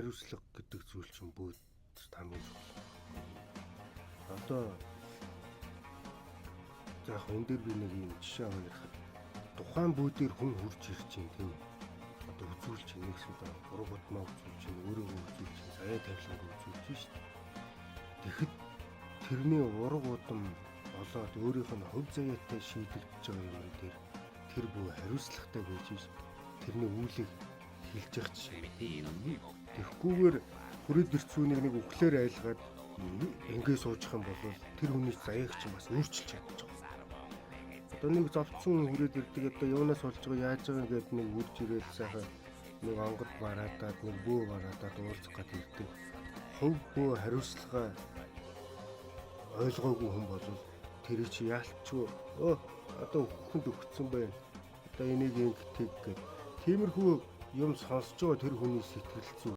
хариуцлага гэдэг зүйл чинь бүгд хамгийн чухал. Одоо яг энэ дээр би нэг юм жишээ аваад ярихад тухайн бүдээр хүн хурж ирж чинь тийм одоо үзүүлж чинь нэгсэд ураг утмаа үзүүлж чинь өөрийгөө үзүүлж чинь сая тавиланг үзүүлж чинь шүү дээ. Тэгэхэд тэрний ураг удам болоод өөрийнх нь хөв заяатай шийдэгдэж байгаа юм дээр тэр бүх хариуцлагатай байж шүү. Тэрний үйлийг хэлж явах жишээ. Тэрхгүйгээр хүрээд ирцүүнийг нэг өглөөр айлгаад ингээ суучих юм бол тэр хүний заяаг чинь бас өөрчилж чадчих. Одоо нэг зовцсон хүрээд ирдэг одоо юунаас болж байгаа яаж байгаа гэдэг нэг үрж ирээл сайхан нэг онгод бараадаад нэг бөө бараадаад уулзах гээд ирдэг. Хөв бөө хариуцлага ойлгоогүй хүн бол тэр чи яалтчгүй одоо хүнд өгцөн байна. Одоо энийг ингэдэг гэд тиймэрхүү юм сонсож байгаа тэр хүний сэтгэл зүй